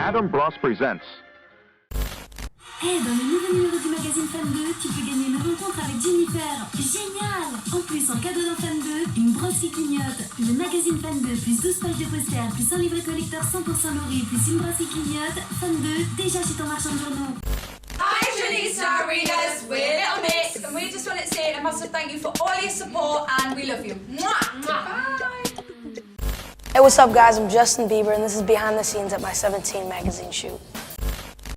Adam Bloss presents. Hey, dans le nouveau numéro du magazine Fan 2, tu peux gagner une rencontre avec Jennifer. Génial! En plus, en cadeau dans Fan 2, une brosse qui clignote, le magazine Fan 2, plus 12 pages de posters, plus un livret collector 100% Laurie, plus une brosse qui clignote. Fan 2, déjà chez ton marchand de journaux. Hi, Julie Star Readers, we're Little Mix, and we just wanted to say a massive thank you for all your support, and we love you. Mwah! Bye! Hey, what's up guys, I'm Justin Bieber and this is behind the scenes at my 17 magazine shoot.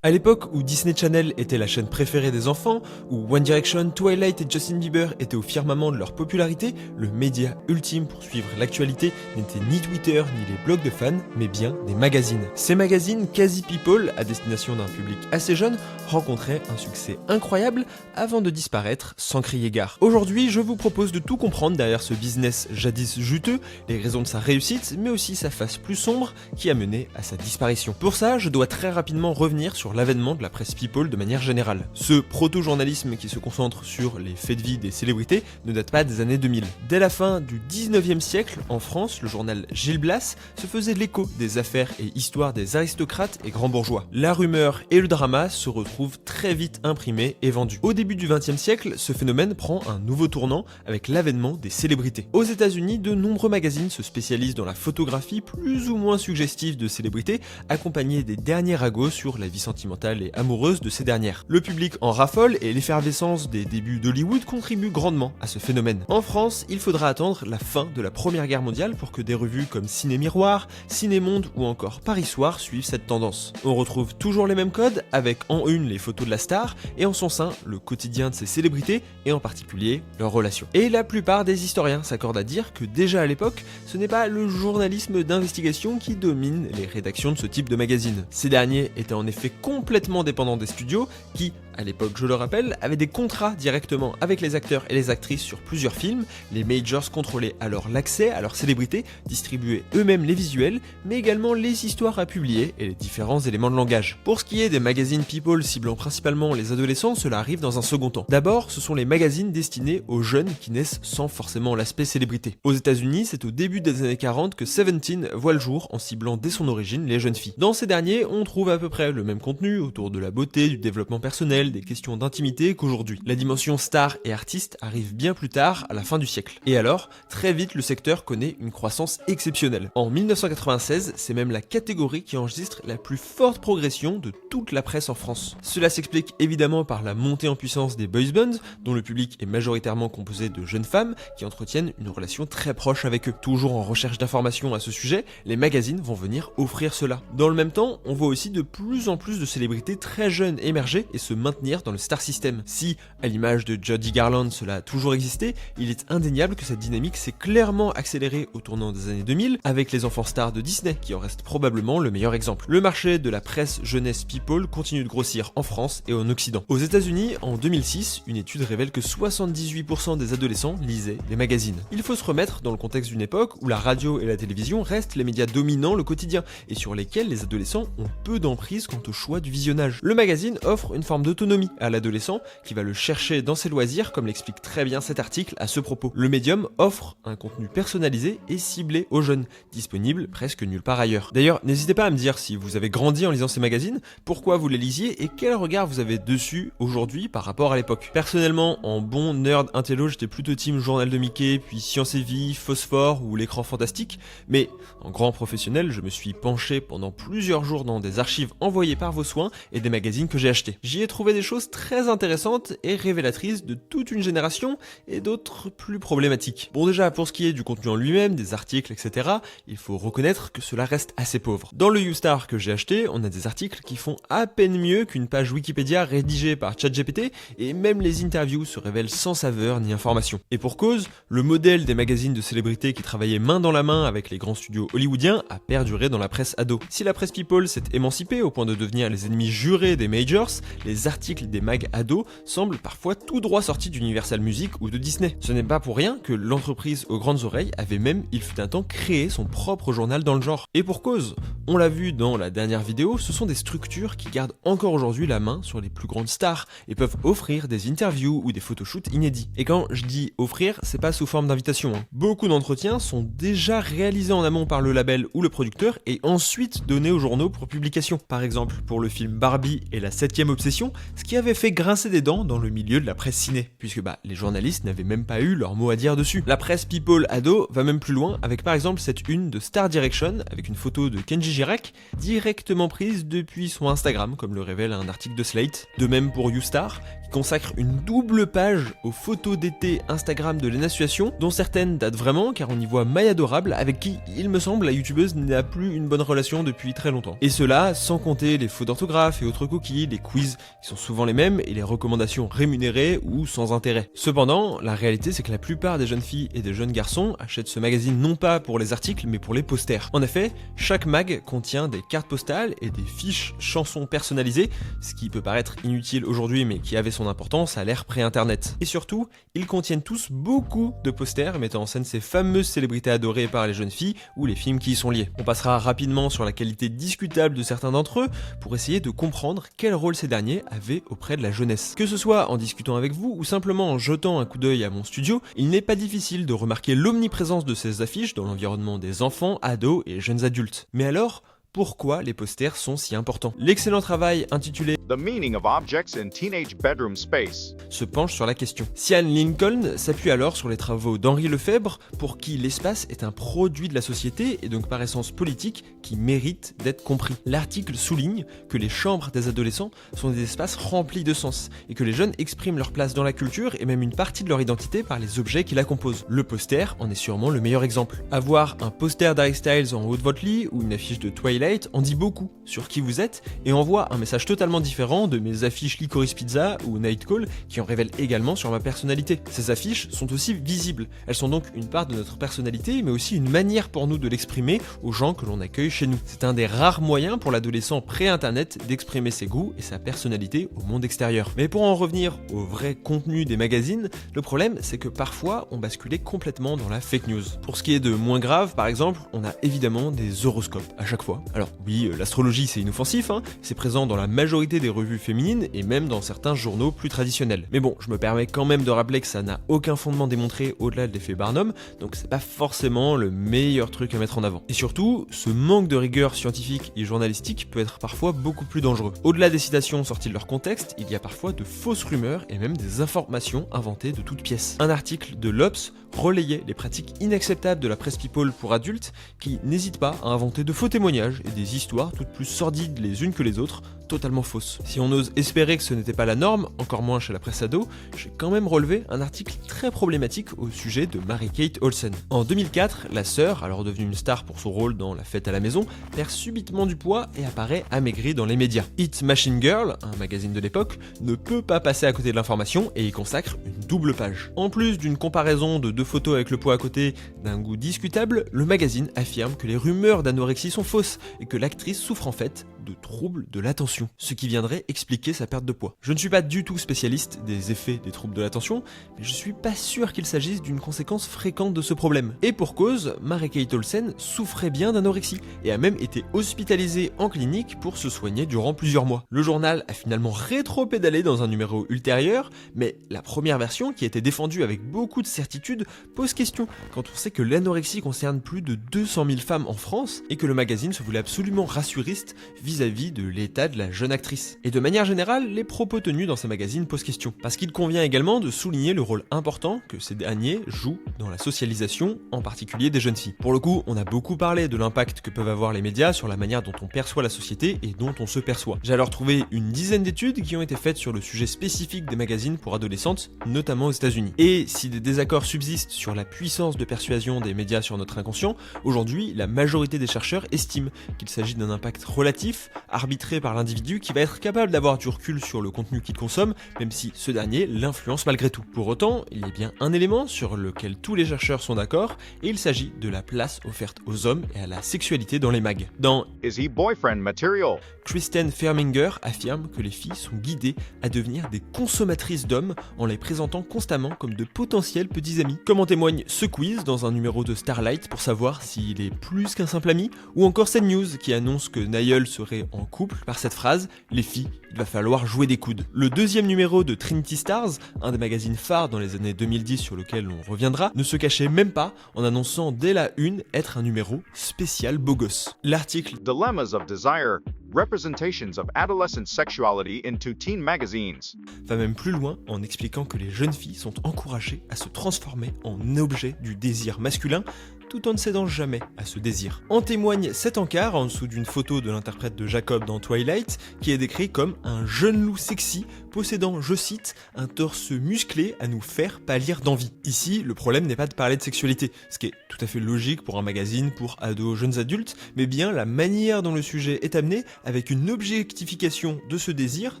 À l'époque où Disney Channel était la chaîne préférée des enfants, où One Direction, Twilight et Justin Bieber étaient au firmament de leur popularité, le média ultime pour suivre l'actualité n'était ni Twitter ni les blogs de fans, mais bien des magazines. Ces magazines quasi people, à destination d'un public assez jeune, rencontraient un succès incroyable avant de disparaître sans crier gare. Aujourd'hui, je vous propose de tout comprendre derrière ce business jadis juteux, les raisons de sa réussite, mais aussi sa face plus sombre qui a mené à sa disparition. Pour ça, je dois très rapidement revenir sur l'avènement de la presse people de manière générale. Ce proto-journalisme qui se concentre sur les faits de vie des célébrités ne date pas des années 2000. Dès la fin du 19e siècle, en France, le journal Gil Blas se faisait l'écho des affaires et histoires des aristocrates et grands bourgeois. La rumeur et le drama se retrouvent très vite imprimés et vendus. Au début du 20e siècle, ce phénomène prend un nouveau tournant avec l'avènement des célébrités. Aux États-Unis, de nombreux magazines se spécialisent dans la photographie plus ou moins suggestive de célébrités, accompagnés des derniers ragots sur la vie sentimentale et amoureuse de ces dernières. Le public en raffole et l'effervescence des débuts d'Hollywood contribuent grandement à ce phénomène. En France, il faudra attendre la fin de la Première Guerre mondiale pour que des revues comme Ciné Miroir, Ciné Monde ou encore Paris Soir suivent cette tendance. On retrouve toujours les mêmes codes, avec en une les photos de la star et en son sein le quotidien de ces célébrités et en particulier leurs relations. Et la plupart des historiens s'accordent à dire que déjà à l'époque, ce n'est pas le journalisme d'investigation qui domine les rédactions de ce type de magazine. Ces derniers étaient en effet complètement dépendants des studios qui, à l'époque je le rappelle, avaient des contrats directement avec les acteurs et les actrices sur plusieurs films. Les majors contrôlaient alors l'accès à leurs célébrités, distribuaient eux-mêmes les visuels, mais également les histoires à publier et les différents éléments de langage. Pour ce qui est des magazines people ciblant principalement les adolescents, cela arrive dans un second temps. D'abord, ce sont les magazines destinés aux jeunes qui naissent sans forcément l'aspect célébrité. Aux États-Unis, c'est au début des années 40 que Seventeen voit le jour en ciblant dès son origine les jeunes filles. Dans ces derniers, on trouve à peu près le même contenu autour de la beauté, du développement personnel, des questions d'intimité qu'aujourd'hui. La dimension star et artiste arrive bien plus tard, à la fin du siècle. Et alors, très vite, le secteur connaît une croissance exceptionnelle. En 1996, c'est même la catégorie qui enregistre la plus forte progression de toute la presse en France. Cela s'explique évidemment par la montée en puissance des boys bands, dont le public est majoritairement composé de jeunes femmes qui entretiennent une relation très proche avec eux. Toujours en recherche d'informations à ce sujet, les magazines vont venir offrir cela. Dans le même temps, on voit aussi de plus en plus de célébrités très jeunes émerger et se maintenir dans le star system. Si, à l'image de Judy Garland, cela a toujours existé, il est indéniable que cette dynamique s'est clairement accélérée au tournant des années 2000 avec les enfants stars de Disney, qui en reste probablement le meilleur exemple. Le marché de la presse jeunesse people continue de grossir en France et en Occident. Aux États-Unis, en 2006, une étude révèle que 78% des adolescents lisaient des magazines. Il faut se remettre dans le contexte d'une époque où la radio et la télévision restent les médias dominants le quotidien et sur lesquels les adolescents ont peu d'emprise quant au choix du visionnage. Le magazine offre une forme d'autonomie à l'adolescent qui va le chercher dans ses loisirs, comme l'explique très bien cet article à ce propos. Le médium offre un contenu personnalisé et ciblé aux jeunes, disponible presque nulle part ailleurs. D'ailleurs, n'hésitez pas à me dire si vous avez grandi en lisant ces magazines, pourquoi vous les lisiez et quel regard vous avez dessus aujourd'hui par rapport à l'époque. Personnellement, en bon nerd intello, j'étais plutôt team Journal de Mickey, puis Science et Vie, Phosphore ou L'écran fantastique, mais en grand professionnel, je me suis penché pendant plusieurs jours dans des archives envoyées par vos soins et des magazines que j'ai achetés. J'y ai trouvé des choses très intéressantes et révélatrices de toute une génération et d'autres plus problématiques. Bon, déjà, pour ce qui est du contenu en lui-même, des articles, etc., il faut reconnaître que cela reste assez pauvre. Dans le YouStar que j'ai acheté, on a des articles qui font à peine mieux qu'une page Wikipédia rédigée par ChatGPT et même les interviews se révèlent sans saveur ni information. Et pour cause, le modèle des magazines de célébrités qui travaillaient main dans la main avec les grands studios hollywoodiens a perduré dans la presse ado. Si la presse people s'est émancipée au point de devenir les ennemis jurés des majors, les articles articles des mags ados semblent parfois tout droit sortis d'Universal Music ou de Disney. Ce n'est pas pour rien que l'entreprise aux grandes oreilles avait même, il fut un temps, créé son propre journal dans le genre. Et pour cause, on l'a vu dans la dernière vidéo, ce sont des structures qui gardent encore aujourd'hui la main sur les plus grandes stars et peuvent offrir des interviews ou des photoshoots inédits. Et quand je dis offrir, c'est pas sous forme d'invitation. Beaucoup d'entretiens sont déjà réalisés en amont par le label ou le producteur et ensuite donnés aux journaux pour publication. Par exemple, pour le film Barbie et la 7ème obsession, ce qui avait fait grincer des dents dans le milieu de la presse ciné, puisque les journalistes n'avaient même pas eu leur mot à dire dessus. La presse people ado va même plus loin avec par exemple cette une de Star Direction avec une photo de Kenji Girac directement prise depuis son Instagram, comme le révèle un article de Slate. De même pour YouStar, qui consacre une double page aux photos d'été Instagram de Lena Situation, dont certaines datent vraiment car on y voit Maya Adorable avec qui, il me semble, la youtubeuse n'a plus une bonne relation depuis très longtemps. Et cela sans compter les fautes d'orthographe et autres cookies, les quiz qui sont souvent les mêmes et les recommandations rémunérées ou sans intérêt. Cependant, la réalité c'est que la plupart des jeunes filles et des jeunes garçons achètent ce magazine non pas pour les articles mais pour les posters. En effet, chaque mag contient des cartes postales et des fiches chansons personnalisées, ce qui peut paraître inutile aujourd'hui mais qui avait son importance à l'ère pré-internet. Et surtout, ils contiennent tous beaucoup de posters mettant en scène ces fameuses célébrités adorées par les jeunes filles ou les films qui y sont liés. On passera rapidement sur la qualité discutable de certains d'entre eux pour essayer de comprendre quel rôle ces derniers avaient auprès de la jeunesse. Que ce soit en discutant avec vous ou simplement en jetant un coup d'œil à mon studio, il n'est pas difficile de remarquer l'omniprésence de ces affiches dans l'environnement des enfants, ados et jeunes adultes. Mais alors, pourquoi les posters sont si importants? L'excellent travail intitulé The Meaning of Objects in Teenage Bedroom Space se penche sur la question. Sian Lincoln s'appuie alors sur les travaux d'Henri Lefebvre, pour qui l'espace est un produit de la société et donc par essence politique qui mérite d'être compris. L'article souligne que les chambres des adolescents sont des espaces remplis de sens et que les jeunes expriment leur place dans la culture et même une partie de leur identité par les objets qui la composent. Le poster en est sûrement le meilleur exemple. Avoir un poster d'Harry Styles en haut de votre lit ou une affiche de Twilight en dit beaucoup sur qui vous êtes et envoie un message totalement différent de mes affiches Licorice Pizza ou Night Call qui en révèlent également sur ma personnalité. Ces affiches sont aussi visibles. Elles sont donc une part de notre personnalité mais aussi une manière pour nous de l'exprimer aux gens que l'on accueille chez nous. C'est un des rares moyens pour l'adolescent pré-internet d'exprimer ses goûts et sa personnalité au monde extérieur. Mais pour en revenir au vrai contenu des magazines, le problème c'est que parfois on basculait complètement dans la fake news. Pour ce qui est de moins grave, par exemple, on a évidemment des horoscopes à chaque fois. Alors oui, l'astrologie c'est inoffensif, c'est présent dans la majorité des revues féminines et même dans certains journaux plus traditionnels. Mais bon, je me permets quand même de rappeler que ça n'a aucun fondement démontré au-delà de l'effet Barnum, donc c'est pas forcément le meilleur truc à mettre en avant. Et surtout, ce manque de rigueur scientifique et journalistique peut être parfois beaucoup plus dangereux. Au-delà des citations sorties de leur contexte, il y a parfois de fausses rumeurs et même des informations inventées de toutes pièces. Un article de l'Obs relayait les pratiques inacceptables de la presse people pour adultes qui n'hésitent pas à inventer de faux témoignages et des histoires toutes plus sordides les unes que les autres, totalement fausses. Si on ose espérer que ce n'était pas la norme, encore moins chez la presse ado, j'ai quand même relevé un article très problématique au sujet de Mary-Kate Olsen. En 2004, la sœur, alors devenue une star pour son rôle dans La Fête à la maison, perd subitement du poids et apparaît amaigrie dans les médias. Hit Machine Girl, un magazine de l'époque, ne peut pas passer à côté de l'information et y consacre une double page. En plus d'une comparaison de deux photos avec le poids à côté d'un goût discutable, le magazine affirme que les rumeurs d'anorexie sont fausses et que l'actrice souffre en fait de troubles de l'attention, ce qui viendrait expliquer sa perte de poids. Je ne suis pas du tout spécialiste des effets des troubles de l'attention, mais je suis pas sûr qu'il s'agisse d'une conséquence fréquente de ce problème. Et pour cause, Mary-Kate Olsen souffrait bien d'anorexie et a même été hospitalisée en clinique pour se soigner durant plusieurs mois. Le journal a finalement rétro-pédalé dans un numéro ultérieur, mais la première version, qui a été défendue avec beaucoup de certitude, pose question quand on sait que l'anorexie concerne plus de 200 000 femmes en France et que le magazine se voulait absolument rassuriste vis-à-vis de l'état de la jeune actrice. Et de manière générale, les propos tenus dans ces magazines posent question, parce qu'il convient également de souligner le rôle important que ces derniers jouent dans la socialisation, en particulier des jeunes filles. Pour le coup, on a beaucoup parlé de l'impact que peuvent avoir les médias sur la manière dont on perçoit la société et dont on se perçoit. J'ai alors trouvé une dizaine d'études qui ont été faites sur le sujet spécifique des magazines pour adolescentes, notamment aux États-Unis. Et si des désaccords subsistent sur la puissance de persuasion des médias sur notre inconscient, aujourd'hui, la majorité des chercheurs estiment qu'il s'agit d'un impact relatif objectif, arbitré par l'individu qui va être capable d'avoir du recul sur le contenu qu'il consomme, même si ce dernier l'influence malgré tout. Pour autant, il y a bien un élément sur lequel tous les chercheurs sont d'accord, et il s'agit de la place offerte aux hommes et à la sexualité dans les mags. Dans Is he boyfriend material? Kristen Ferminger affirme que les filles sont guidées à devenir des consommatrices d'hommes en les présentant constamment comme de potentiels petits amis. Comme en témoigne ce quiz dans un numéro de Starlight pour savoir s'il est plus qu'un simple ami, ou encore cette news qui annonce que Niall serait en couple par cette phrase « Les filles, il va falloir jouer des coudes ». Le deuxième numéro de Trinity Stars, un des magazines phares dans les années 2010 sur lequel on reviendra, ne se cachait même pas en annonçant dès la une être un numéro spécial beau gosse. L'article Dilemmas of Desire, Representations of Adolescent Sexuality into Teen Magazines va même plus loin en expliquant que les jeunes filles sont encouragées à se transformer en objet du désir masculin tout en ne cédant jamais à ce désir. En témoigne cet encart en dessous d'une photo de l'interprète de Jacob dans Twilight qui est décrit comme un jeune loup sexy possédant, je cite, un torse musclé à nous faire pâlir d'envie. Ici, le problème n'est pas de parler de sexualité, ce qui est tout à fait logique pour un magazine pour ados, jeunes adultes, mais bien la manière dont le sujet est amené avec une objectification de ce désir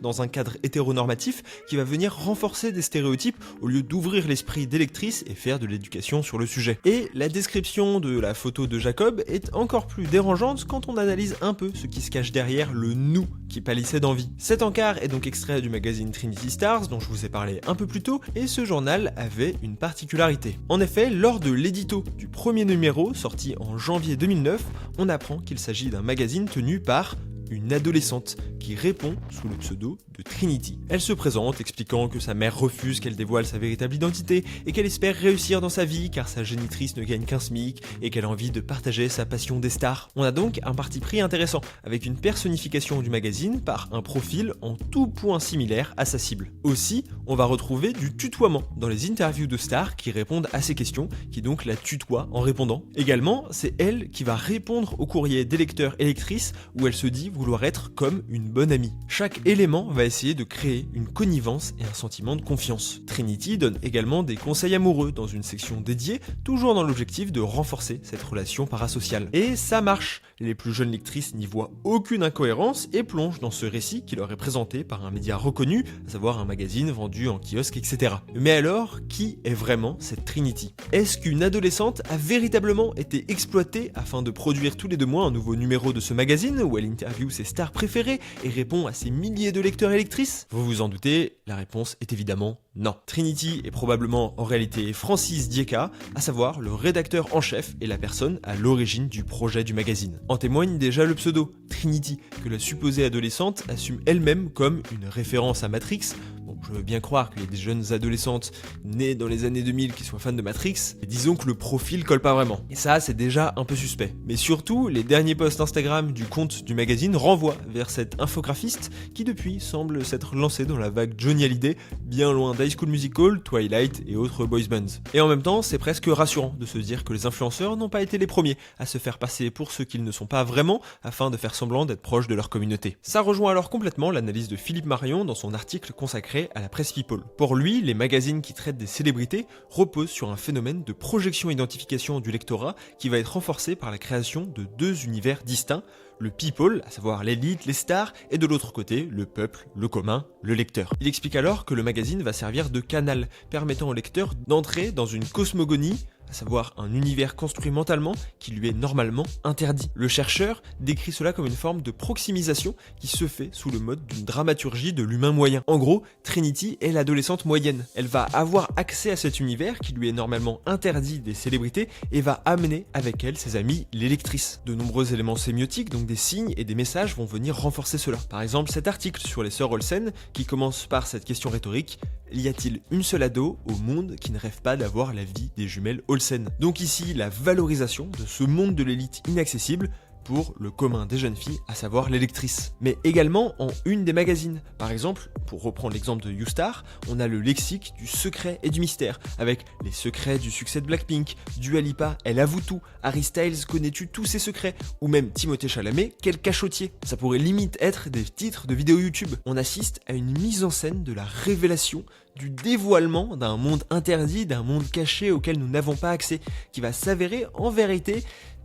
dans un cadre hétéronormatif qui va venir renforcer des stéréotypes au lieu d'ouvrir l'esprit des lectrices et faire de l'éducation sur le sujet. Et la description de la photo de Jacob est encore plus dérangeante quand on analyse un peu ce qui se cache derrière le nous qui pâlissait d'envie. Cet encart est donc extrait du magazine Trinity Stars dont je vous ai parlé un peu plus tôt et ce journal avait une particularité. En effet, lors de l'édito du premier numéro sorti en janvier 2009, on apprend qu'il s'agit d'un magazine tenu par une adolescente qui répond sous le pseudo de Trinity. Elle se présente expliquant que sa mère refuse qu'elle dévoile sa véritable identité et qu'elle espère réussir dans sa vie car sa génitrice ne gagne qu'un SMIC et qu'elle a envie de partager sa passion des stars. On a donc un parti pris intéressant avec une personnification du magazine par un profil en tout point similaire à sa cible. Aussi, on va retrouver du tutoiement dans les interviews de stars qui répondent à ces questions, qui donc la tutoient en répondant. Également, c'est elle qui va répondre au courrier des lecteurs et lectrices où elle se dit vouloir être comme une bonne amie. Chaque élément va essayer de créer une connivence et un sentiment de confiance. Trinity donne également des conseils amoureux dans une section dédiée, toujours dans l'objectif de renforcer cette relation parasociale. Et ça marche. Les plus jeunes lectrices n'y voient aucune incohérence et plongent dans ce récit qui leur est présenté par un média reconnu, à savoir un magazine vendu en kiosque, etc. Mais alors, qui est vraiment cette Trinity? Est-ce qu'une adolescente a véritablement été exploitée afin de produire tous les 2 mois un nouveau numéro de ce magazine où elle interviewe ses stars préférées et répond à ses milliers de lecteurs et lectrices? Vous vous en doutez, la réponse est évidemment non. Trinity est probablement en réalité Francis Dieka, à savoir le rédacteur en chef et la personne à l'origine du projet du magazine. En témoigne déjà le pseudo, Trinity, que la supposée adolescente assume elle-même comme une référence à Matrix. Bon, je veux bien croire qu'il y a des jeunes adolescentes nées dans les années 2000 qui soient fans de Matrix, mais disons que le profil colle pas vraiment. Et ça, c'est déjà un peu suspect. Mais surtout, les derniers posts Instagram du compte du magazine renvoient vers cet infographiste qui depuis semble s'être lancé dans la vague Johnny Hallyday, bien loin d'High School Musical, Twilight et autres boys bands. Et en même temps, c'est presque rassurant de se dire que les influenceurs n'ont pas été les premiers à se faire passer pour ceux qu'ils ne sont pas vraiment, afin de faire semblant d'être proches de leur communauté. Ça rejoint alors complètement l'analyse de Philippe Marion dans son article consacré à la presse People. Pour lui, les magazines qui traitent des célébrités reposent sur un phénomène de projection-identification du lectorat qui va être renforcé par la création de 2 univers distincts, le people, à savoir l'élite, les stars, et de l'autre côté, le peuple, le commun, le lecteur. Il explique alors que le magazine va servir de canal, permettant au lecteur d'entrer dans une cosmogonie, à savoir un univers construit mentalement qui lui est normalement interdit. Le chercheur décrit cela comme une forme de proximisation qui se fait sous le mode d'une dramaturgie de l'humain moyen. En gros, Trinity est l'adolescente moyenne. Elle va avoir accès à cet univers qui lui est normalement interdit des célébrités et va amener avec elle ses amis les lectrices. De nombreux éléments sémiotiques, donc des signes et des messages vont venir renforcer cela. Par exemple, cet article sur les sœurs Olsen qui commence par cette question rhétorique: y a-t-il une seule ado au monde qui ne rêve pas d'avoir la vie des jumelles Olsen? Donc ici, la valorisation de ce monde de l'élite inaccessible pour le commun des jeunes filles, à savoir les lectrices. Mais également en une des magazines. Par exemple, pour reprendre l'exemple de YouStar, on a le lexique du secret et du mystère, avec les secrets du succès de Blackpink, Dua Lipa, elle avoue tout, Harry Styles, connais-tu tous ses secrets, ou même Timothée Chalamet, quel cachotier. Ça pourrait limite être des titres de vidéos YouTube. On assiste à une mise en scène de la révélation du dévoilement d'un monde interdit, d'un monde caché auquel nous n'avons pas accès, qui va s'avérer en vérité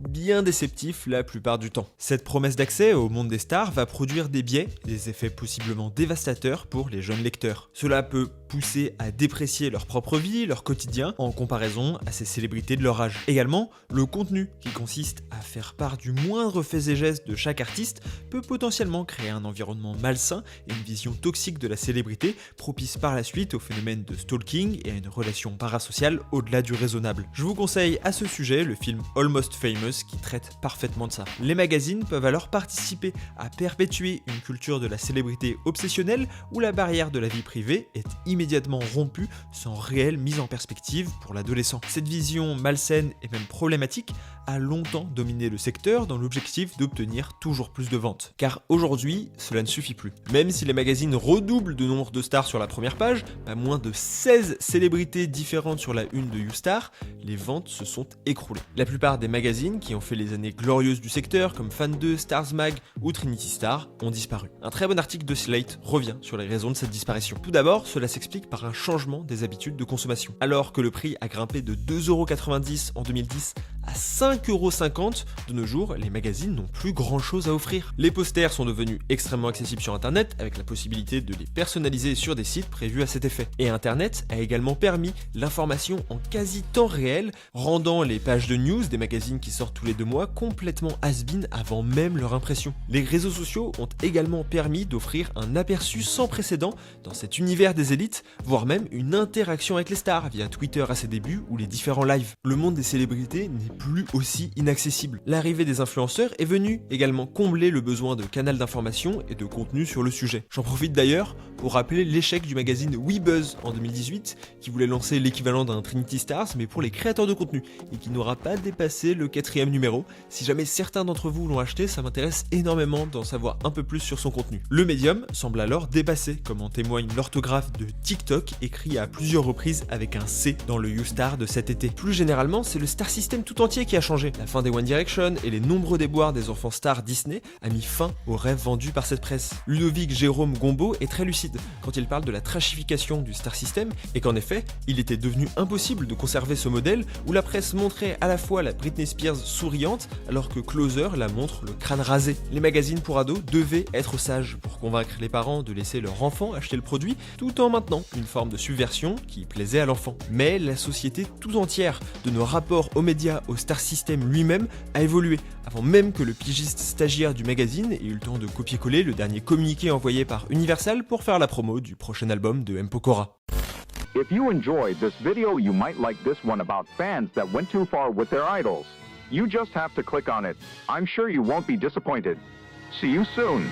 bien déceptif la plupart du temps. Cette promesse d'accès au monde des stars va produire des biais, des effets possiblement dévastateurs pour les jeunes lecteurs. Cela peut pousser à déprécier leur propre vie, leur quotidien, en comparaison à ces célébrités de leur âge. Également, le contenu, qui consiste à faire part du moindre fait et geste de chaque artiste, peut potentiellement créer un environnement malsain et une vision toxique de la célébrité, propice par la suite au phénomène de stalking et à une relation parasociale au-delà du raisonnable. Je vous conseille à ce sujet le film Almost Famous qui traite parfaitement de ça. Les magazines peuvent alors participer à perpétuer une culture de la célébrité obsessionnelle où la barrière de la vie privée est immédiatement rompue sans réelle mise en perspective pour l'adolescent. Cette vision malsaine et même problématique a longtemps dominé le secteur dans l'objectif d'obtenir toujours plus de ventes. Car aujourd'hui, cela ne suffit plus. Même si les magazines redoublent de nombre de stars sur la première page, pas moins de 16 célébrités différentes sur la une de YouStar, les ventes se sont écroulées. La plupart des magazines qui ont fait les années glorieuses du secteur, comme Fan2, Stars Mag ou Trinity Star, ont disparu. Un très bon article de Slate revient sur les raisons de cette disparition. Tout d'abord, cela s'explique par un changement des habitudes de consommation. Alors que le prix a grimpé de 2,90€ en 2010 à 5,50€ de nos jours, les magazines n'ont plus grand chose à offrir. Les posters sont devenus extrêmement accessibles sur internet avec la possibilité de les personnaliser sur des sites prévus à cet effet. Et internet a également permis l'information en quasi temps réel, rendant les pages de news des magazines qui sortent tous les 2 mois complètement has-been avant même leur impression. Les réseaux sociaux ont également permis d'offrir un aperçu sans précédent dans cet univers des élites, voire même une interaction avec les stars via Twitter à ses débuts ou les différents lives. Le monde des célébrités n'est plus aussi inaccessible. L'arrivée des influenceurs est venue également combler le besoin de canal d'information et de contenu sur le sujet. J'en profite d'ailleurs pour rappeler l'échec du magazine WeBuzz en 2018 qui voulait lancer l'équivalent d'un Trinity Stars mais pour les créateurs de contenu et qui n'aura pas dépassé le 4e numéro. Si jamais certains d'entre vous l'ont acheté, ça m'intéresse énormément d'en savoir un peu plus sur son contenu. Le médium semble alors dépassé, comme en témoigne l'orthographe de TikTok écrit à plusieurs reprises avec un C dans le YouStar de cet été. Plus généralement, c'est le star system tout entier qui a changé. La fin des One Direction et les nombreux déboires des enfants stars Disney a mis fin aux rêves vendus par cette presse. Ludovic Jérôme Gombaud est très lucide quand il parle de la trashification du star system et qu'en effet, il était devenu impossible de conserver ce modèle où la presse montrait à la fois la Britney Spears souriante alors que Closer la montre le crâne rasé. Les magazines pour ados devaient être sages pour convaincre les parents de laisser leur enfant acheter le produit tout en maintenant une forme de subversion qui plaisait à l'enfant. Mais la société tout entière, de nos rapports aux médias au star system lui-même, a évolué avant même que le pigiste stagiaire du magazine ait eu le temps de copier-coller le dernier communiqué envoyé par Universal pour faire la promo du prochain album de M. Pokora. If you enjoyed this video, you might like this one about fans that went too far with their idols. You just have to click on it. I'm sure you won't be disappointed. See you soon.